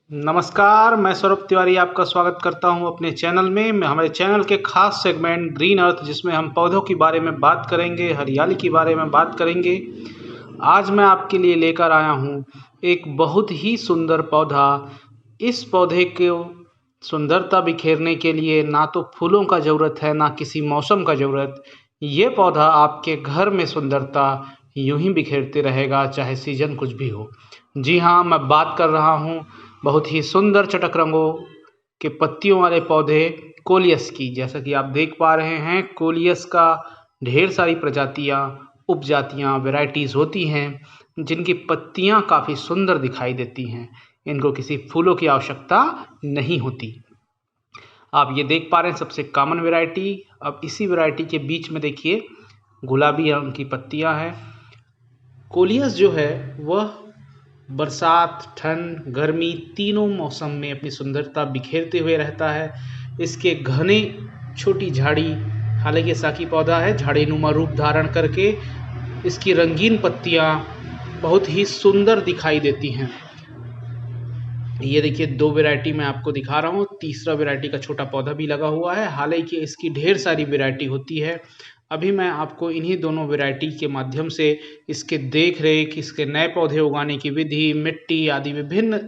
नमस्कार, मैं सौरभ तिवारी आपका स्वागत करता हूं अपने चैनल में। हमारे चैनल के खास सेगमेंट ग्रीन अर्थ, जिसमें हम पौधों के बारे में बात करेंगे, हरियाली के बारे में बात करेंगे। आज मैं आपके लिए लेकर आया हूं एक बहुत ही सुंदर पौधा। इस पौधे को सुंदरता बिखेरने के लिए ना तो फूलों का ज़रूरत है, ना किसी मौसम का ज़रूरत। ये पौधा आपके घर में सुंदरता यूं ही बिखेरते रहेगा, चाहे सीजन कुछ भी हो। जी हाँ, मैं बात कर रहा हूँ बहुत ही सुंदर चटक रंगों के पत्तियों वाले पौधे कोलियस की। जैसा कि आप देख पा रहे हैं, कोलियस का ढेर सारी प्रजातियां, उपजातियां, वैरायटीज़ होती हैं जिनकी पत्तियां काफ़ी सुंदर दिखाई देती हैं। इनको किसी फूलों की आवश्यकता नहीं होती। आप ये देख पा रहे हैं सबसे कॉमन वैरायटी। अब इसी वैरायटी के बीच में देखिए गुलाबी रंग की पत्तियां हैं। कोलियस जो है वह बरसात, ठंड, गर्मी तीनों मौसम में अपनी सुंदरता बिखेरते हुए रहता है। इसके घने छोटी झाड़ी, हालांकि ये साकी पौधा है, झाड़ीनुमा रूप धारण करके इसकी रंगीन पत्तियां बहुत ही सुंदर दिखाई देती हैं। ये देखिए, दो वैरायटी मैं आपको दिखा रहा हूँ। तीसरा वैरायटी का छोटा पौधा भी लगा हुआ है। हालांकि इसकी ढेर सारी वैरायटी होती है। अभी मैं आपको इन्हीं दोनों वैरायटी के माध्यम से इसके देख रेख, इसके नए पौधे उगाने की विधि, मिट्टी आदि विभिन्न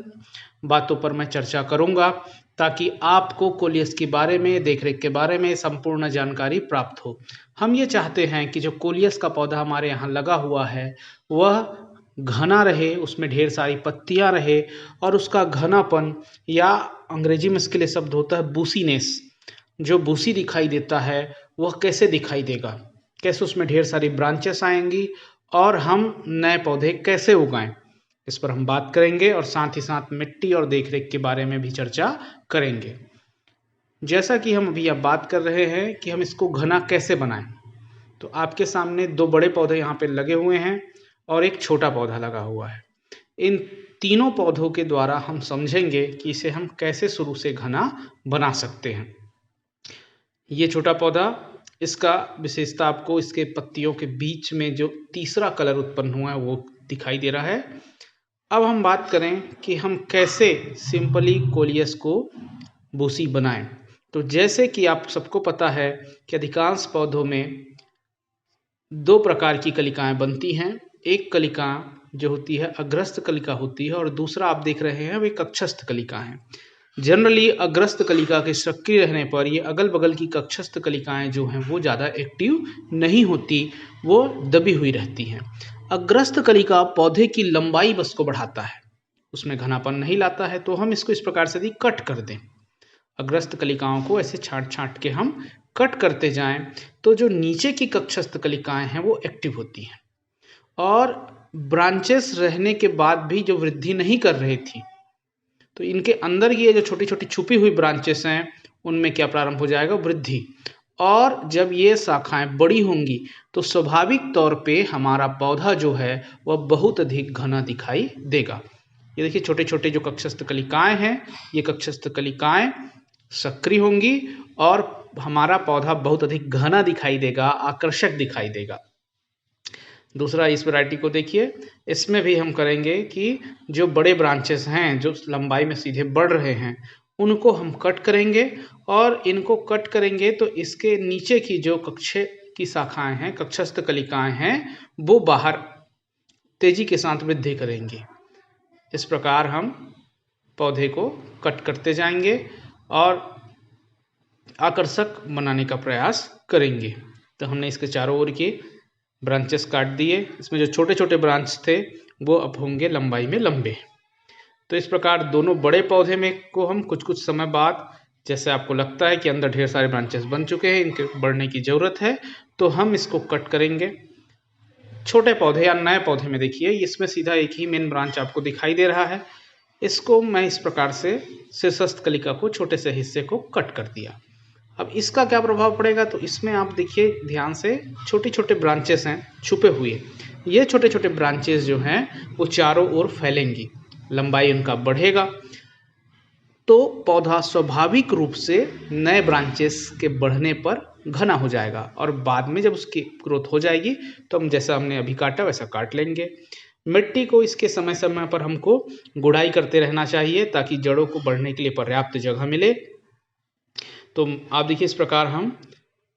बातों पर मैं चर्चा करूंगा, ताकि आपको कोलियस के बारे में, देख रेख के बारे में संपूर्ण जानकारी प्राप्त हो। हम ये चाहते हैं कि जो कोलियस का पौधा हमारे यहाँ लगा हुआ है वह घना रहे, उसमें ढेर सारी पत्तियां रहे, और उसका घनापन, या अंग्रेजी में इसके लिए शब्द होता है बूसीनेस, जो बूसी दिखाई देता है वह कैसे दिखाई देगा, कैसे उसमें ढेर सारी ब्रांचेस आएंगी, और हम नए पौधे कैसे उगाएं, इस पर हम बात करेंगे। और साथ ही साथ मिट्टी और देखरेख के बारे में भी चर्चा करेंगे। जैसा कि हम अभी अब बात कर रहे हैं कि हम इसको घना कैसे बनाएं, तो आपके सामने दो बड़े पौधे यहाँ पे लगे हुए हैं और एक छोटा पौधा लगा हुआ है। इन तीनों पौधों के द्वारा हम समझेंगे कि इसे हम कैसे शुरू से घना बना सकते हैं। ये छोटा पौधा, इसका विशेषता आपको इसके पत्तियों के बीच में जो तीसरा कलर उत्पन्न हुआ है वो दिखाई दे रहा है। अब हम बात करें कि हम कैसे सिंपली कोलियस को बूसी बनाएं। तो जैसे कि आप सबको पता है कि अधिकांश पौधों में दो प्रकार की कलिकाएं बनती हैं। एक कलिका जो होती है अग्रस्त कलिका होती है, और दूसरा आप देख रहे हैं वे कक्षस्थ कलिका हैं। जनरली अग्रस्त कलिका के सक्रिय रहने पर ये अगल बगल की कक्षस्थ कलिकाएं जो हैं वो ज़्यादा एक्टिव नहीं होती, वो दबी हुई रहती हैं। अग्रस्त कलिका पौधे की लंबाई बस को बढ़ाता है, उसमें घनापन नहीं लाता है। तो हम इसको इस प्रकार से यदि कट कर दें, अग्रस्त कलिकाओं को ऐसे छांट छांट के हम कट करते जाएं, तो जो नीचे की कक्षस्थ कलिकाएं हैं वो एक्टिव होती हैं, और ब्रांचेस रहने के बाद भी जो वृद्धि नहीं कर रही थी, तो इनके अंदर ये जो छोटी छोटी छुपी हुई ब्रांचेस हैं उनमें क्या प्रारंभ हो जाएगा, वृद्धि। और जब ये शाखाएं बड़ी होंगी तो स्वाभाविक तौर पे हमारा पौधा जो है वह बहुत अधिक घना दिखाई देगा। ये देखिए, छोटे छोटे जो कक्षस्थ कलिकाएं हैं, ये कक्षस्थ कलिकाएं सक्रिय होंगी और हमारा पौधा बहुत अधिक घना दिखाई देगा, आकर्षक दिखाई देगा। दूसरा, इस वैरायटी को देखिए, इसमें भी हम करेंगे कि जो बड़े ब्रांचेस हैं जो लंबाई में सीधे बढ़ रहे हैं उनको हम कट करेंगे, और इनको कट करेंगे तो इसके नीचे की जो कक्ष की शाखाएं हैं, कक्षस्थ कलिकाएं हैं, वो बाहर तेजी के साथ वृद्धि करेंगी। इस प्रकार हम पौधे को कट करते जाएंगे और आकर्षक बनाने का प्रयास करेंगे। तो हमने इसके चारों ओर के ब्रांचेस काट दिए। इसमें जो छोटे छोटे ब्रांच थे वो अब होंगे लंबाई में लंबे। तो इस प्रकार दोनों बड़े पौधे में को हम कुछ कुछ समय बाद, जैसे आपको लगता है कि अंदर ढेर सारे ब्रांचेस बन चुके हैं, इनके बढ़ने की ज़रूरत है, तो हम इसको कट करेंगे। छोटे पौधे या नए पौधे में देखिए, इसमें सीधा एक ही मेन ब्रांच आपको दिखाई दे रहा है। इसको मैं इस प्रकार से शीर्षस्थ कलिका को, छोटे से हिस्से को कट कर दिया। अब इसका क्या प्रभाव पड़ेगा, तो इसमें आप देखिए ध्यान से, छोटे छोटे ब्रांचेस हैं छुपे हुए। ये छोटे छोटे ब्रांचेस जो हैं वो चारों ओर फैलेंगी, लंबाई उनका बढ़ेगा, तो पौधा स्वाभाविक रूप से नए ब्रांचेस के बढ़ने पर घना हो जाएगा, और बाद में जब उसकी ग्रोथ हो जाएगी तो हम जैसा हमने अभी काटा वैसा काट लेंगे। मिट्टी को इसके समय समय पर हमको गुड़ाई करते रहना चाहिए ताकि जड़ों को बढ़ने के लिए पर्याप्त जगह मिले। तो आप देखिए इस प्रकार हम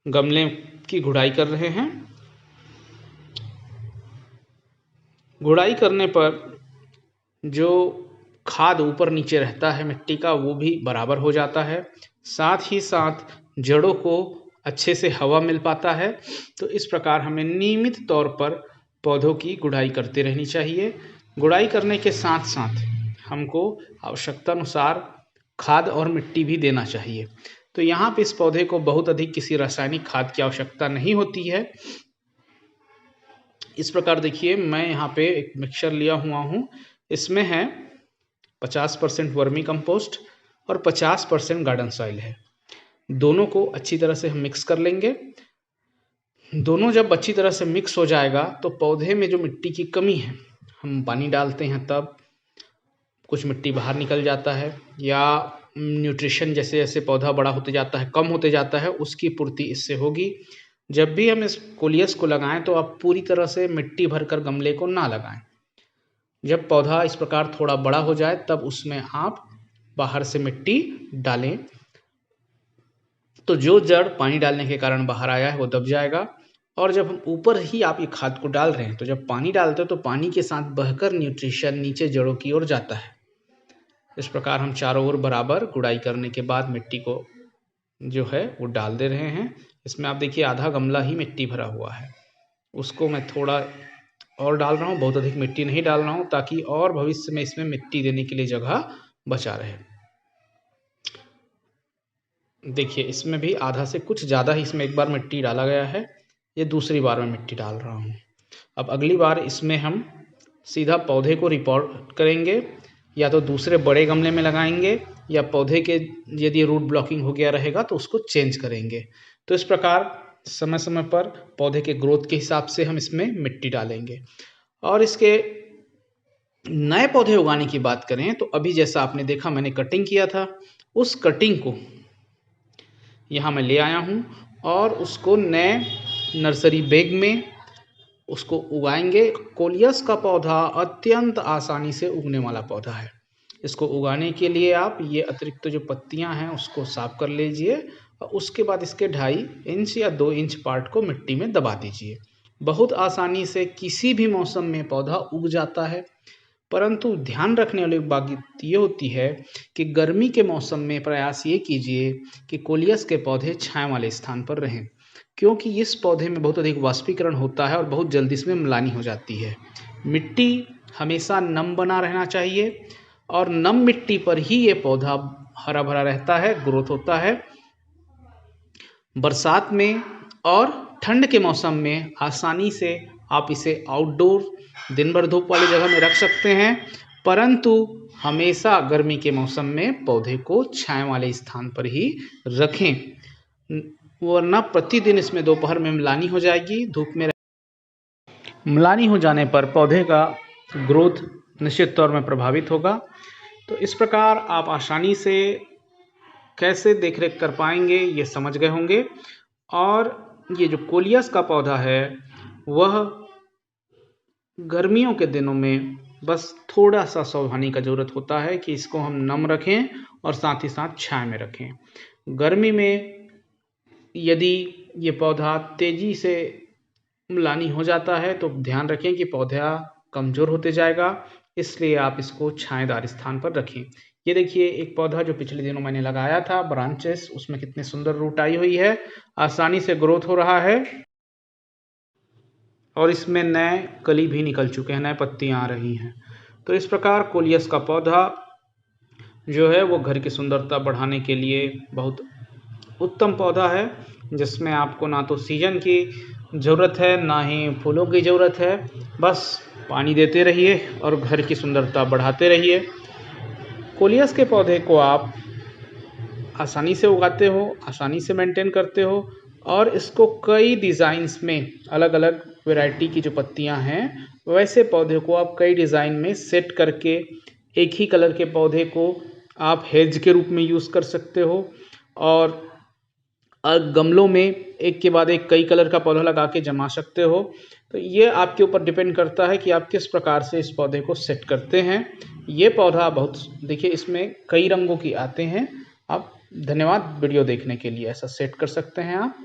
गमले की गुड़ाई कर रहे हैं। गुड़ाई करने पर जो खाद ऊपर नीचे रहता है मिट्टी का वो भी बराबर हो जाता है, साथ ही साथ जड़ों को अच्छे से हवा मिल पाता है। तो इस प्रकार हमें नियमित तौर पर पौधों की गुड़ाई करते रहनी चाहिए। गुड़ाई करने के साथ साथ हमको आवश्यकता अनुसार खाद और मिट्टी भी देना चाहिए। तो यहाँ पे इस पौधे को बहुत अधिक किसी रासायनिक खाद की आवश्यकता नहीं होती है। इस प्रकार देखिए मैं यहाँ पे एक मिक्सचर लिया हुआ हूँ, इसमें है 50% वर्मी कंपोस्ट और 50% गार्डन सॉइल है। दोनों को अच्छी तरह से हम मिक्स कर लेंगे। दोनों जब अच्छी तरह से मिक्स हो जाएगा तो पौधे में जो मिट्टी की कमी है, हम पानी डालते हैं तब कुछ मिट्टी बाहर निकल जाता है, या न्यूट्रिशन जैसे जैसे पौधा बड़ा होते जाता है कम होते जाता है, उसकी पूर्ति इससे होगी। जब भी हम इस कोलियस को लगाएं तो आप पूरी तरह से मिट्टी भरकर गमले को ना लगाएं। जब पौधा इस प्रकार थोड़ा बड़ा हो जाए तब उसमें आप बाहर से मिट्टी डालें। तो जो जड़ पानी डालने के कारण बाहर आया है वो दब जाएगा। और जब हम ऊपर ही आप ये खाद को डाल रहे हैं तो जब पानी डालते हो तो पानी के साथ बहकर न्यूट्रिशन नीचे जड़ों की ओर जाता है। इस प्रकार हम चारों ओर बराबर गुड़ाई करने के बाद मिट्टी को जो है वो डाल दे रहे हैं। इसमें आप देखिए आधा गमला ही मिट्टी भरा हुआ है, उसको मैं थोड़ा और डाल रहा हूँ, बहुत अधिक मिट्टी नहीं डाल रहा हूँ ताकि और भविष्य में इसमें मिट्टी देने के लिए जगह बचा रहे। देखिए इसमें भी आधा से कुछ ज़्यादा ही इसमें एक बार मिट्टी डाला गया है, ये दूसरी बार में मिट्टी डाल रहा हूँ। अब अगली बार इसमें हम सीधा पौधे को रिपोर्ट करेंगे, या तो दूसरे बड़े गमले में लगाएंगे या पौधे के यदि रूट ब्लॉकिंग हो गया रहेगा तो उसको चेंज करेंगे। तो इस प्रकार समय समय पर पौधे के ग्रोथ के हिसाब से हम इसमें मिट्टी डालेंगे। और इसके नए पौधे उगाने की बात करें तो अभी जैसा आपने देखा मैंने कटिंग किया था, उस कटिंग को यहाँ मैं ले आया हूँ और उसको नए नर्सरी बैग में उसको उगाएंगे। कोलियस का पौधा अत्यंत आसानी से उगने वाला पौधा है। इसको उगाने के लिए आप ये अतिरिक्त जो पत्तियां हैं उसको साफ कर लीजिए और उसके बाद इसके 2.5 इंच या 2 इंच पार्ट को मिट्टी में दबा दीजिए। बहुत आसानी से किसी भी मौसम में पौधा उग जाता है, परंतु ध्यान रखने वाली बात ये होती है कि गर्मी के मौसम में प्रयास ये कीजिए कि कोलियस के पौधे छाया वाले स्थान पर रहें, क्योंकि इस पौधे में बहुत अधिक वाष्पीकरण होता है और बहुत जल्दी इसमें म्लानी हो जाती है। मिट्टी हमेशा नम बना रहना चाहिए और नम मिट्टी पर ही ये पौधा हरा भरा रहता है, ग्रोथ होता है। बरसात में और ठंड के मौसम में आसानी से आप इसे आउटडोर दिन भर धूप वाली जगह में रख सकते हैं, परंतु हमेशा गर्मी के मौसम में पौधे को छाया वाले स्थान पर ही रखें, वरना प्रतिदिन इसमें दोपहर में म्लानी हो जाएगी। धूप में म्लानी हो जाने पर पौधे का ग्रोथ निश्चित तौर में प्रभावित होगा। तो इस प्रकार आप आसानी से कैसे देखरेख कर पाएंगे ये समझ गए होंगे। और ये जो कोलियस का पौधा है वह गर्मियों के दिनों में बस थोड़ा सा सावधानी का ज़रूरत होता है कि इसको हम नम रखें और साथ ही साथ छाया में रखें। गर्मी में यदि ये पौधा तेज़ी से म्लानी हो जाता है तो ध्यान रखें कि पौधा कमज़ोर होते जाएगा, इसलिए आप इसको छायादार स्थान पर रखें। ये देखिए एक पौधा जो पिछले दिनों मैंने लगाया था, ब्रांचेस, उसमें कितने सुंदर रूट आई हुई है, आसानी से ग्रोथ हो रहा है और इसमें नए कली भी निकल चुके हैं, नए पत्तियां आ रही हैं। तो इस प्रकार कोलियस का पौधा जो है वो घर की सुंदरता बढ़ाने के लिए बहुत उत्तम पौधा है, जिसमें आपको ना तो सीजन की ज़रूरत है ना ही फूलों की ज़रूरत है, बस पानी देते रहिए और घर की सुंदरता बढ़ाते रहिए। कोलियस के पौधे को आप आसानी से उगाते हो, आसानी से मेंटेन करते हो और इसको कई डिज़ाइंस में अलग अलग वैरायटी की जो पत्तियां हैं वैसे पौधे को आप कई डिज़ाइन में सेट करके एक ही कलर के पौधे को आप हेज के रूप में यूज़ कर सकते हो और गमलों में एक के बाद एक कई कलर का पौधा लगा के जमा सकते हो। तो ये आपके ऊपर डिपेंड करता है कि आप किस प्रकार से इस पौधे को सेट करते हैं। ये पौधा बहुत, देखिए इसमें कई रंगों की आते हैं। आप धन्यवाद वीडियो देखने के लिए। ऐसा सेट कर सकते हैं आप।